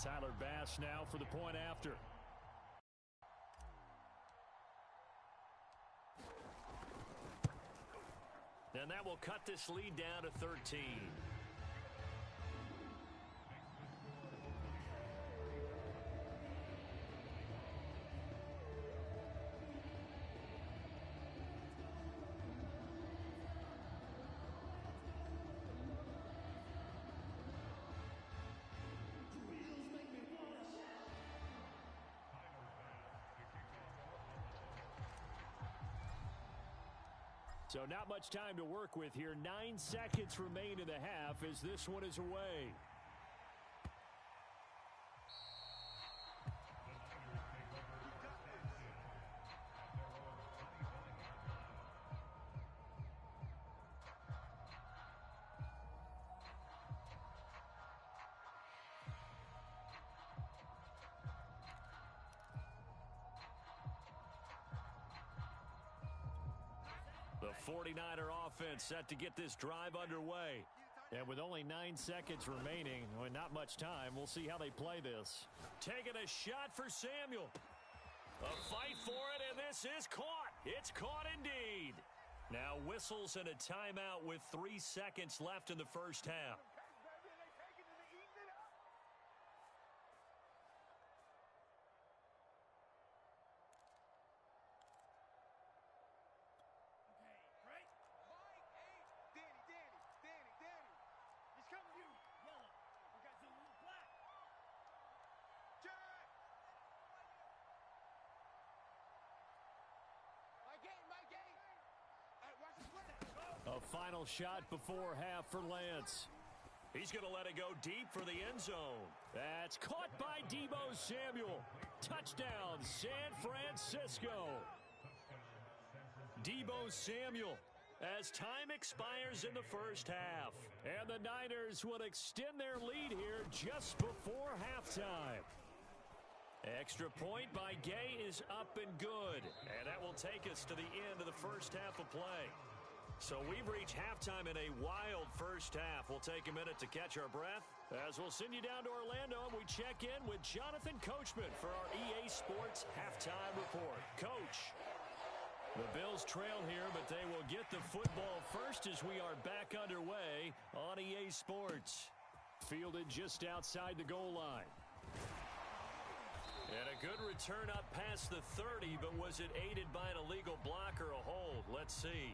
Tyler Bass now for the point after. And that will cut this lead down to 13. So not much time to work with here. 9 seconds remain in the half as this one is away. The 49er offense set to get this drive underway. And with only 9 seconds remaining, and not much time, we'll see how they play this. Taking a shot for Samuel. A fight for it, and this is caught. It's caught indeed. Now whistles and a timeout with 3 seconds left in the first half. A final shot before half for Lance. He's going to let it go deep for the end zone. That's caught by Deebo Samuel. Touchdown, San Francisco. Deebo Samuel as time expires in the first half. And the Niners will extend their lead here just before halftime. Extra point by Gay is up and good. And that will take us to the end of the first half of play. So we've reached halftime in a wild first half. We'll take a minute to catch our breath as we'll send you down to Orlando and we check in with Jonathan Coachman for our EA Sports Halftime Report. Coach, the Bills trail here, but they will get the football first as we are back underway on EA Sports. Fielded just outside the goal line. And a good return up past the 30, but was it aided by an illegal block or a hold? Let's see.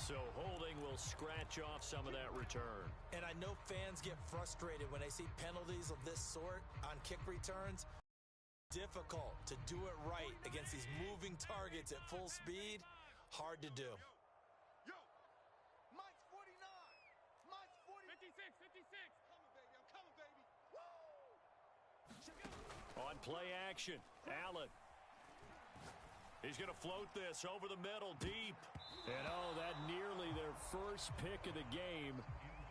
So holding will scratch off some of that return. And I know fans get frustrated when they see penalties of this sort on kick returns. Difficult to do it right against these moving targets at full speed. Hard to do. Yo, Mike's 49. Mike's 40. 56, 56. I'm coming, baby. Woo! On play action, Allen. He's going to float this over the middle deep. And oh, that nearly their first pick of the game,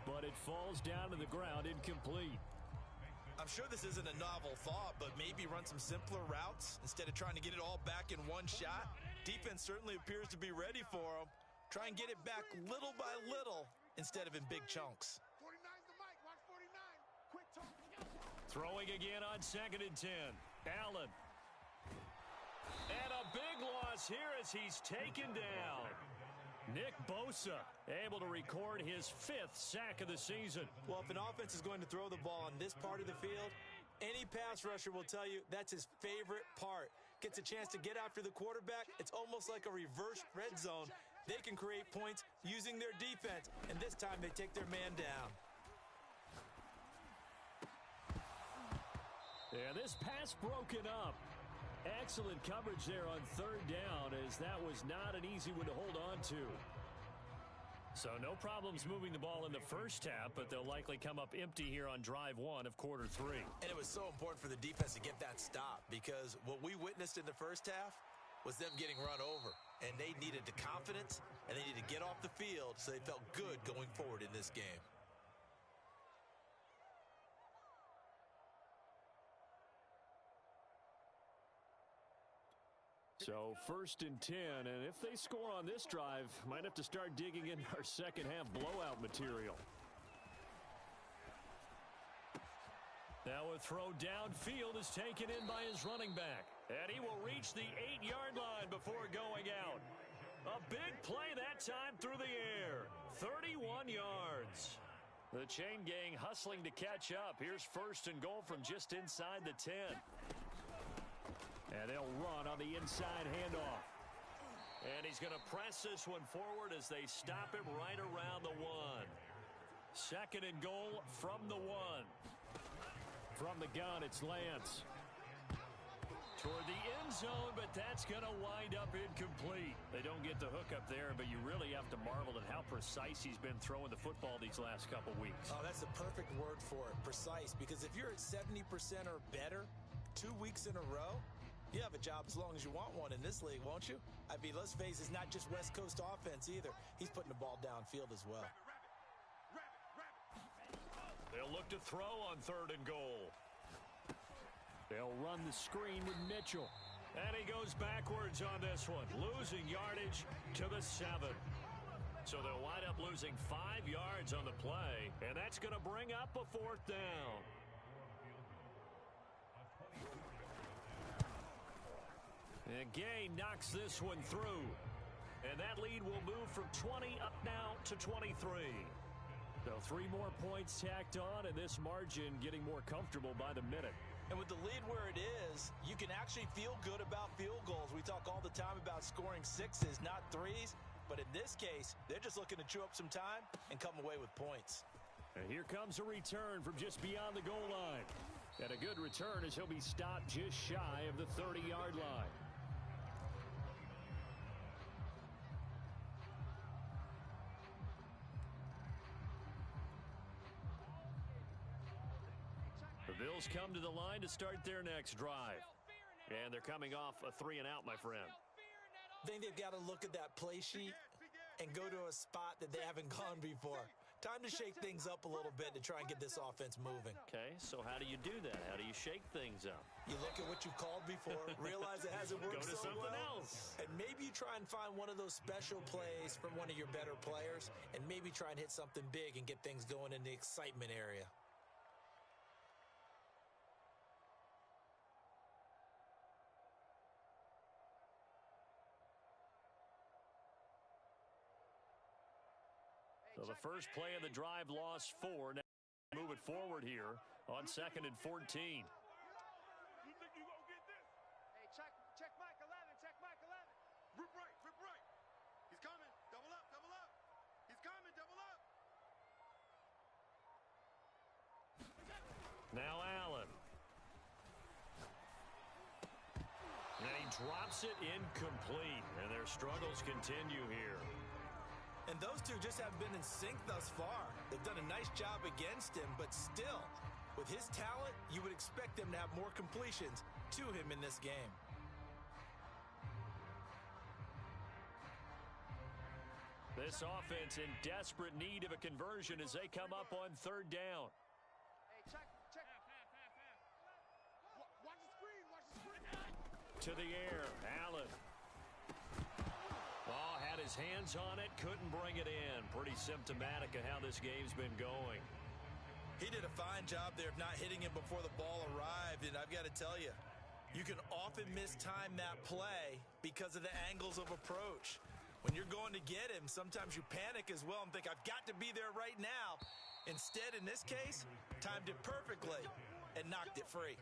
but it falls down to the ground incomplete. I'm sure this isn't a novel thought, but maybe run some simpler routes instead of trying to get it all back in one shot. Defense certainly appears to be ready for them. Try and get it back little by little instead of in big chunks. 49's the mic. Watch 49. Quick talk. Throwing again on 2nd and 10. Allen. And a big loss here as he's taken down. Nick Bosa able to record his 5th sack of the season. Well, if an offense is going to throw the ball on this part of the field, any pass rusher will tell you that's his favorite part. Gets a chance to get after the quarterback. It's almost like a reverse red zone. They can create points using their defense, and this time they take their man down. Yeah, this pass broken up. Excellent coverage there on 3rd down, as that was not an easy one to hold on to. So no problems moving the ball in the first half, but they'll likely come up empty here on drive 1 of quarter 3. And it was so important for the defense to get that stop, because what we witnessed in the first half was them getting run over. And they needed the confidence, and they needed to get off the field so they felt good going forward in this game. So 1st and 10, and if they score on this drive, might have to start digging into our second half blowout material. Now a throw downfield is taken in by his running back. And he will reach the 8-yard line before going out. A big play that time through the air. 31 yards. The chain gang hustling to catch up. Here's first and goal from just inside the 10. And they'll run on the inside handoff. And he's going to press this one forward as they stop him right around the 1. Second and goal from the 1. From the gun, it's Lance. Toward the end zone, but that's going to wind up incomplete. They don't get the hook up there, but you really have to marvel at how precise he's been throwing the football these last couple weeks. Oh, that's the perfect word for it, precise, because if you're at 70% or better 2 weeks in a row, you have a job as long as you want one in this league, won't you? I mean, let's face it, it's not just West Coast offense either. He's putting the ball downfield as well. They'll look to throw on third and goal. They'll run the screen with Mitchell. And he goes backwards on this one, losing yardage to the 7. So they'll wind up losing 5 yards on the play, and that's going to bring up a 4th down. And Gay knocks this one through. And that lead will move from 20 up now to 23. So 3 more points tacked on, and this margin getting more comfortable by the minute. And with the lead where it is, you can actually feel good about field goals. We talk all the time about scoring 6s, not 3s. But in this case, they're just looking to chew up some time and come away with points. And here comes a return from just beyond the goal line. And a good return as he'll be stopped just shy of the 30-yard line. The Bills come to the line to start their next drive. And they're coming off a 3-and-out, my friend. I think they've got to look at that play sheet and go to a spot that they haven't gone before. Time to shake things up a little bit to try and get this offense moving. Okay, so how do you do that? How do you shake things up? You look at what you called before, realize it hasn't worked Go to so something well, else. and maybe you try and find one of those special plays from one of your better players, and maybe try and hit something big and get things going in the excitement area. So the first play of the drive lost 4. Now move it forward here on 2nd and 14. You think you gonna get this? Hey, check Mike 11, check Mike 11. Rip right, rip right. He's coming. Double up, double up. He's coming, double up. Now Allen. And he drops it incomplete. And their struggles continue here. And those two just haven't been in sync thus far. They've done a nice job against him, but still, with his talent, you would expect them to have more completions to him in this game. This offense in desperate need of a conversion as they come up on 3rd down. Hey, check. Watch the screen, watch the screen. To the air, Allen. Oh, had his hands on it, couldn't bring it in. Pretty symptomatic of how this game's been going. He did a fine job there of not hitting him before the ball arrived, and I've got to tell you, you can often mistime that play because of the angles of approach. When you're going to get him, sometimes you panic as well and think, I've got to be there right now. Instead, in this case, timed it perfectly and knocked it free.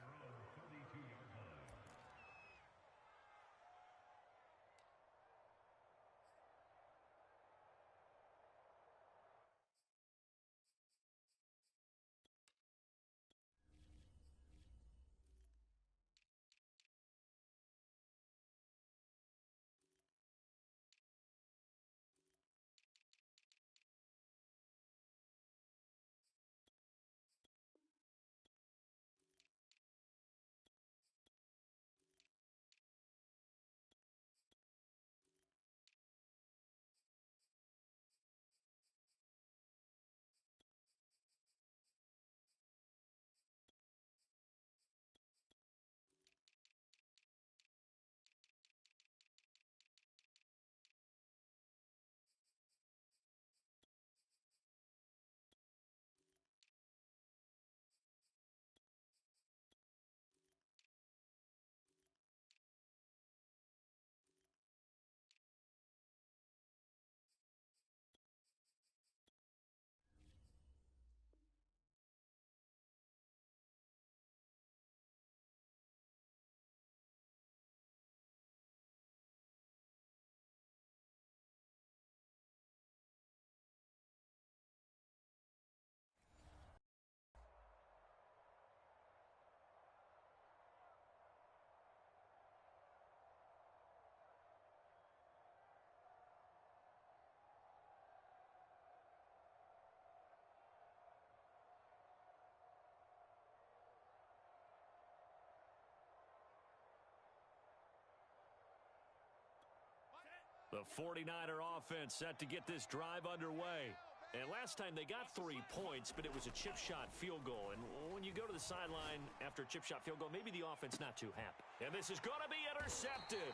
The 49er offense set to get this drive underway. And last time they got 3 points, but it was a chip shot field goal. And when you go to the sideline after a chip shot field goal, maybe the offense not too happy. And this is going to be intercepted.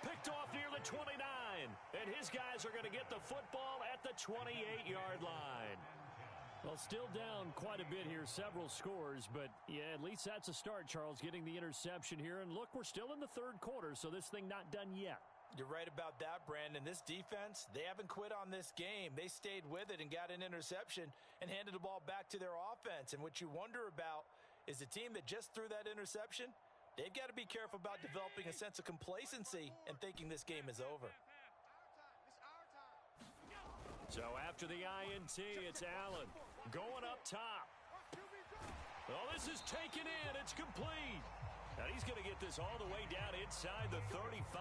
Picked off near the 29. And his guys are going to get the football at the 28-yard line. Well, still down quite a bit here, several scores, but yeah, at least that's a start, Charles, getting the interception here. And look, we're still in the third quarter, so this thing not done yet. You're right about that, Brandon. This defense, they haven't quit on this game. They stayed with it and got an interception and handed the ball back to their offense. And what you wonder about is the team that just threw that interception, they've got to be careful about developing a sense of complacency and thinking this game is over. So after the INT, it's Allen going up top. Oh, this is taken in. It's complete. Now he's going to get this all the way down inside the 35.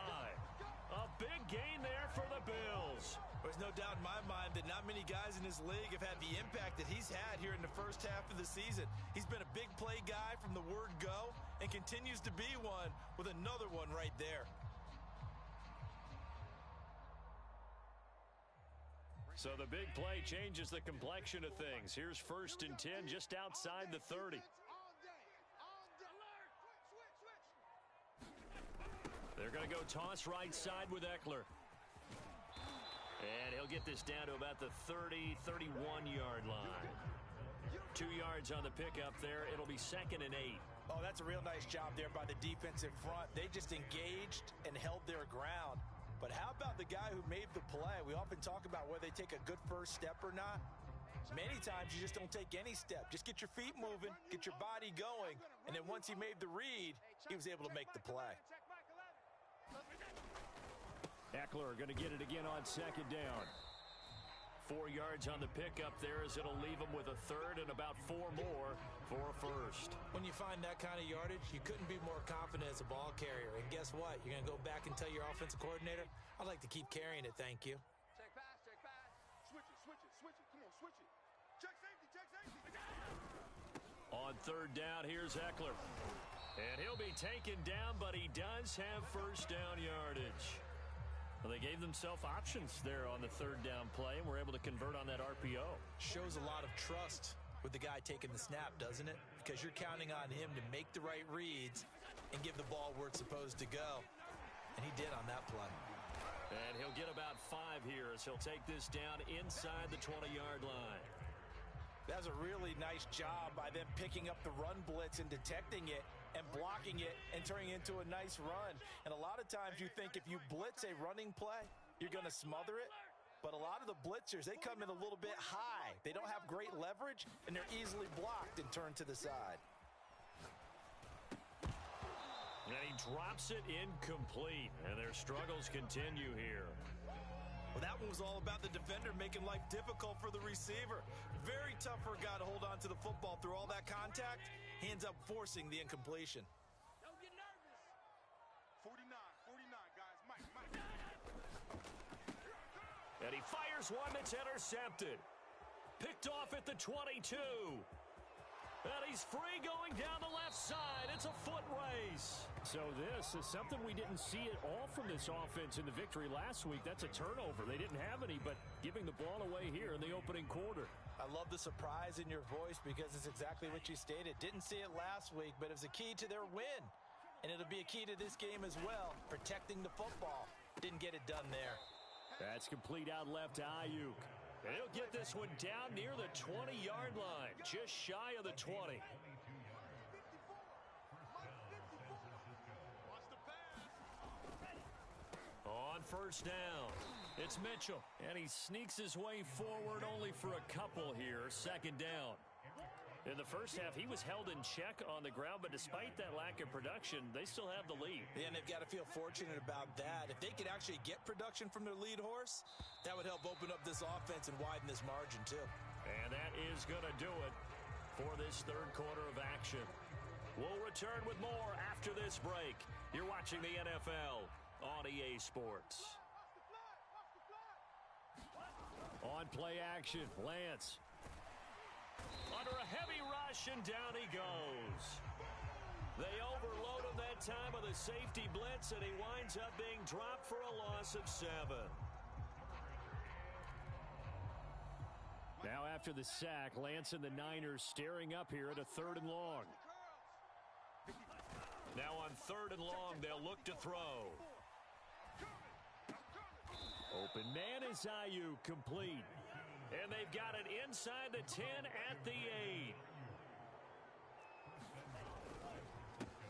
A big gain there for the Bills. There's no doubt in my mind that not many guys in this league have had the impact that he's had here in the first half of the season. He's been a big play guy from the word go and continues to be one with another one right there. So the big play changes the complexion of things. Here's 1st and 10 just outside the 30. They're going to go toss right side with Eckler. And he'll get this down to about the 30, 31-yard line. 2 yards on the pickup there. It'll be 2nd and 8. Oh, that's a real nice job there by the defensive front. They just engaged and held their ground. But how about the guy who made the play? We often talk about whether they take a good first step or not. Many times you just don't take any step. Just get your feet moving, get your body going, and then once he made the read, he was able to make the play. Eckler going to get it again on 2nd down. 4 yards on the pickup there as it'll leave him with a 3rd and about 4 more for a 1st. When you find that kind of yardage, you couldn't be more confident as a ball carrier. And guess what? You're going to go back and tell your offensive coordinator, I'd like to keep carrying it, thank you. Check pass, check pass. Switch it, switch it, switch it. Come on, switch it. Check safety, check safety. On 3rd down, here's Eckler. And he'll be taken down, but he does have 1st down yardage. Well, they gave themselves options there on the 3rd down play, and were able to convert on that RPO. Shows a lot of trust with the guy taking the snap, doesn't it? Because you're counting on him to make the right reads and give the ball where it's supposed to go. And he did on that play. And he'll get about 5 here as he'll take this down inside the 20-yard line. That was a really nice job by them picking up the run blitz and detecting it and blocking it and turning it into a nice run. And a lot of times you think if you blitz a running play, you're going to smother it. But a lot of the blitzers, they come in a little bit high. They don't have great leverage, and they're easily blocked and turned to the side. And he drops it incomplete, and their struggles continue here. Well, that one was all about the defender making life difficult for the receiver. Very tough for a guy to hold on to the football through all that contact. He ends up forcing the incompletion. Don't get nervous. 49, guys. Mike. And he fires one that's intercepted. Picked off at the 22. And he's free going down the left side. It's a foot race. So this is something we didn't see at all from this offense in the victory last week. That's a turnover. They didn't have any, but giving the ball away here in the opening quarter. I love the surprise in your voice because it's exactly what you stated. Didn't see it last week, but it was a key to their win. And it'll be a key to this game as well, protecting the football. Didn't get it done there. That's complete out left to Ayuk. And he'll get this one down near the 20-yard line, just shy of the 20. On 1st down, it's Mitchell. And he sneaks his way forward only for a couple here, 2nd down. In the first half, he was held in check on the ground, but despite that lack of production, they still have the lead. Yeah, and they've got to feel fortunate about that. If they could actually get production from their lead horse, that would help open up this offense and widen this margin, too. And that is going to do it for this 3rd quarter of action. We'll return with more after this break. You're watching the NFL on EA Sports. On play action, Lance. Under a heavy rush, and down he goes. They overload him that time with a safety blitz, and he winds up being dropped for a loss of 7. Now after the sack, Lance and the Niners staring up here at a 3rd and long. Now on 3rd and long, they'll look to throw. Open man is Ayuk, complete. And they've got it inside the 10 at the 8.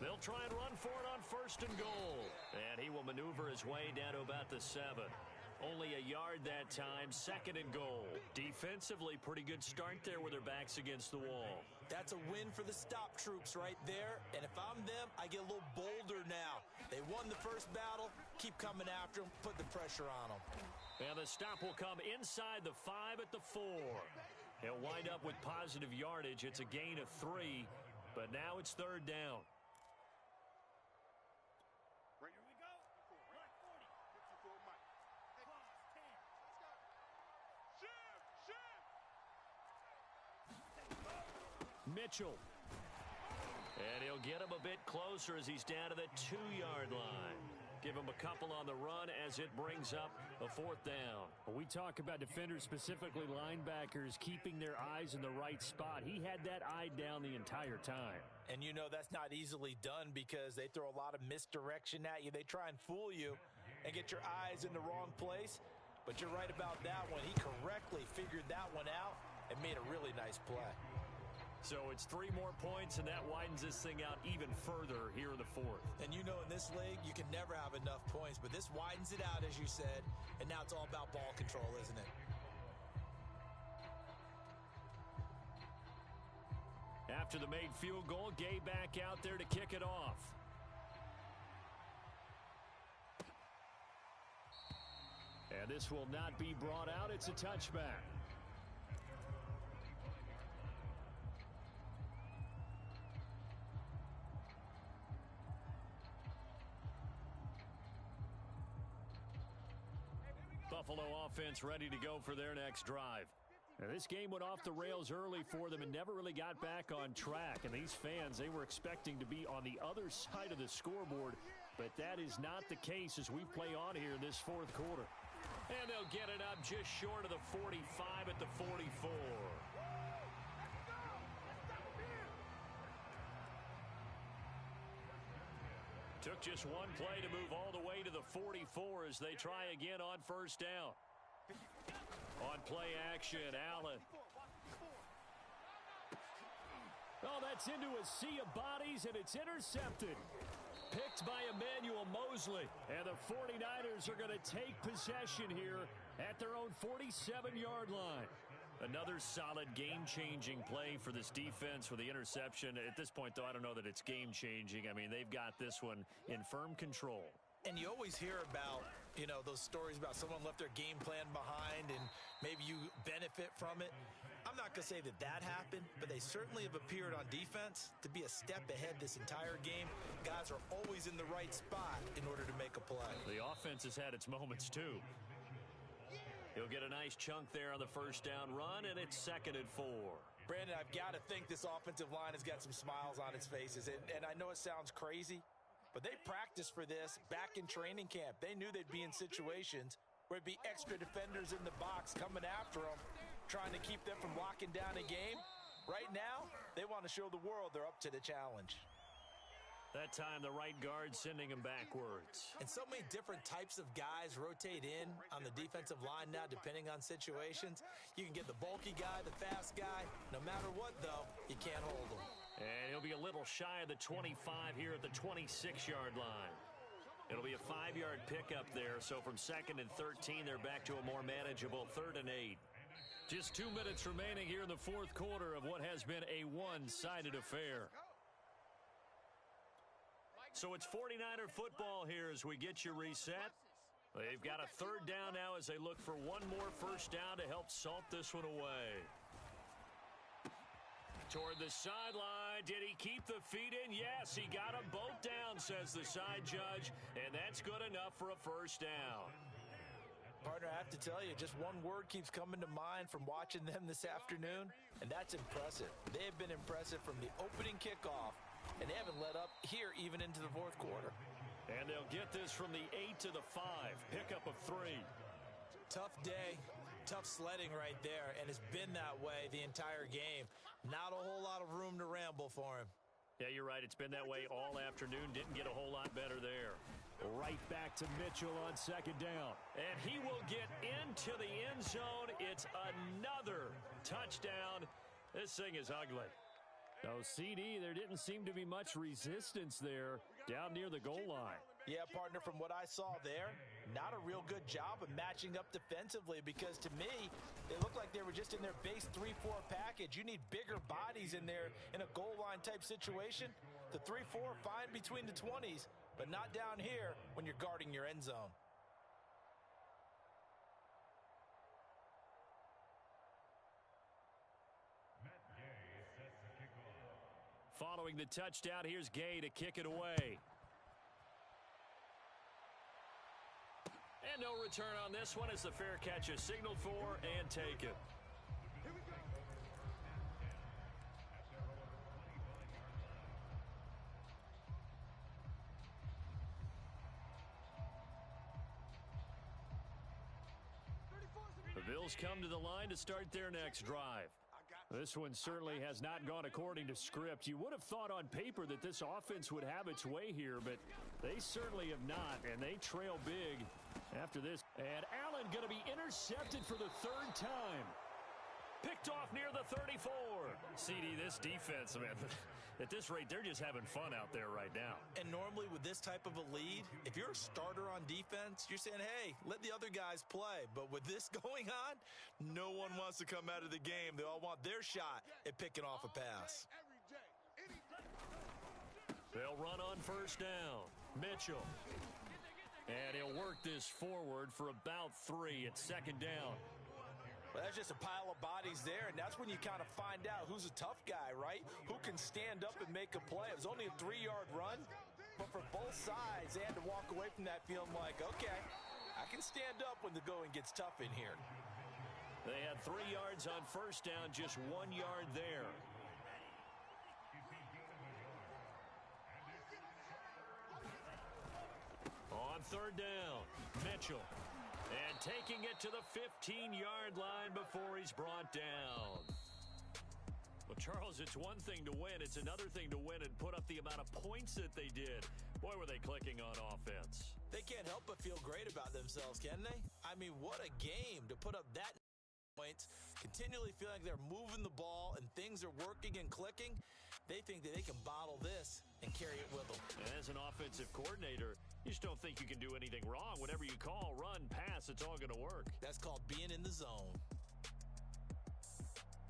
They'll try and run for it on 1st and goal. And he will maneuver his way down to about the 7. Only a yard that time, 2nd and goal. Defensively, pretty good start there with their backs against the wall. That's a win for the stop troops right there. And if I'm them, I get a little bolder now. They won the first battle. Keep coming after them. Put the pressure on them. And the stop will come inside the 5 at the 4. He'll wind up with positive yardage. It's a gain of 3. But now it's 3rd down. Mitchell. And he'll get him a bit closer as he's down to the 2-yard line. Give him a couple on the run as it brings up a 4th down. We talk about defenders, specifically linebackers, keeping their eyes in the right spot. He had that eye down the entire time. And you know that's not easily done because they throw a lot of misdirection at you. They try and fool you and get your eyes in the wrong place. But you're right about that one. He correctly figured that one out and made a really nice play. So it's 3 more points, and that widens this thing out even further here in the 4th. And you know in this league, you can never have enough points, but this widens it out, as you said, and now it's all about ball control, isn't it? After the made field goal, Gay back out there to kick it off. And this will not be brought out. It's a touchback. Buffalo offense ready to go for their next drive. Now, this game went off the rails early for them and never really got back on track. And these fans, they were expecting to be on the other side of the scoreboard. But that is not the case as we play on here in this 4th quarter. And they'll get it up just short of the 45 at the 44. Took just one play to move all the way to the 44 as they try again on 1st down. On play action, Allen. Oh, that's into a sea of bodies, and it's intercepted. Picked by Emmanuel Mosley. And the 49ers are going to take possession here at their own 47-yard line. Another solid game-changing play for this defense with the interception. At this point, though, I don't know that it's game-changing. I mean, they've got this one in firm control. And you always hear about, you know, those stories about someone left their game plan behind and maybe you benefit from it. I'm not going to say that that happened, but they certainly have appeared on defense to be a step ahead this entire game. Guys are always in the right spot in order to make a play. The offense has had its moments, too. He'll get a nice chunk there on the 1st down run, and it's 2nd and 4. Brandon, I've got to think this offensive line has got some smiles on its faces. And I know it sounds crazy, but they practiced for this back in training camp. They knew they'd be in situations where it'd be extra defenders in the box coming after them, trying to keep them from locking down a game. Right now, they want to show the world they're up to the challenge. That time, the right guard sending him backwards. And so many different types of guys rotate in on the defensive line now, depending on situations. You can get the bulky guy, the fast guy. No matter what, though, you can't hold him. And he'll be a little shy of the 25 here at the 26-yard line. It'll be a 5-yard pickup there, so from 2nd and 13, they're back to a more manageable 3rd and 8. Just 2 minutes remaining here in the 4th quarter of what has been a one-sided affair. So it's 49er football here as we get you reset. They've got a 3rd down now as they look for one more 1st down to help salt this one away. Toward the sideline. Did he keep the feet in? Yes, he got them both down, says the side judge, and that's good enough for a 1st down. Partner, I have to tell you, just one word keeps coming to mind from watching them this afternoon, and that's impressive. They have been impressive from the opening kickoff and they haven't let up here even into the fourth quarter. And they'll get this from the 8 to the 5. Pickup of 3. Tough day, tough sledding right there, and it's been that way the entire game. Not a whole lot of room to ramble for him. Yeah, you're right. It's been that way all afternoon. Didn't get a whole lot better there. Right back to Mitchell on second down. And he will get into the end zone. It's another touchdown. This thing is ugly. Oh, CD, there didn't seem to be much resistance there down near the goal line. Yeah, partner, from what I saw there, not a real good job of matching up defensively because to me, they looked like they were just in their base 3-4 package. You need bigger bodies in there in a goal line type situation. The 3-4, fine between the 20s, but not down here when you're guarding your end zone. Following the touchdown, here's Gay to kick it away. And no return on this one as the fair catch is signaled for and taken. The Bills come to the line to start their next drive. This one certainly has not gone according to script. You would have thought on paper that this offense would have its way here, but they certainly have not, and they trail big after this. And Allen going to be intercepted for the third time. Picked off near the 34. CD, this defense, man, at this rate, they're just having fun out there right now. And normally with this type of a lead, if you're a starter on defense, you're saying, hey, let the other guys play. But with this going on, no one wants to come out of the game. They all want their shot at picking off a pass. They'll run on first down. Mitchell. And he'll work this forward for about 3 at second down. Well, that's just a pile of bodies there, and that's when you kind of find out who's a tough guy, right? Who can stand up and make a play. It was only a 3-yard run, but for both sides, they had to walk away from that feeling like, okay, I can stand up when the going gets tough in here. They had 3 yards on first down, just 1 yard there. On third down, Mitchell. And taking it to the 15-yard line before he's brought down. Well, Charles, it's one thing to win. It's another thing to win and put up the amount of points that they did. Boy, were they clicking on offense. They can't help but feel great about themselves, can they? I mean, what a game to put up that points, continually feeling like they're moving the ball and things are working and clicking. They think that they can bottle this and carry it with them. And as an offensive coordinator, you just don't think you can do anything wrong. Whatever you call, run, pass, it's all going to work. That's called being in the zone.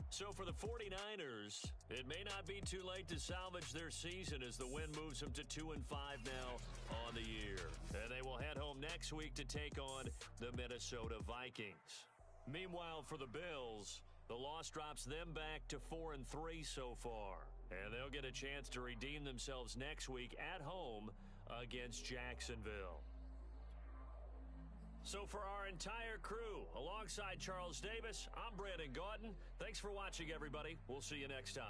So for the 49ers, it may not be too late to salvage their season as the win moves them to 2-5 now on the year. And they will head home next week to take on the Minnesota Vikings. Meanwhile, for the Bills, the loss drops them back to 4-3 so far. And they'll get a chance to redeem themselves next week at home against Jacksonville. So for our entire crew, alongside Charles Davis, I'm Brandon Gaudin. Thanks for watching, everybody. We'll see you next time.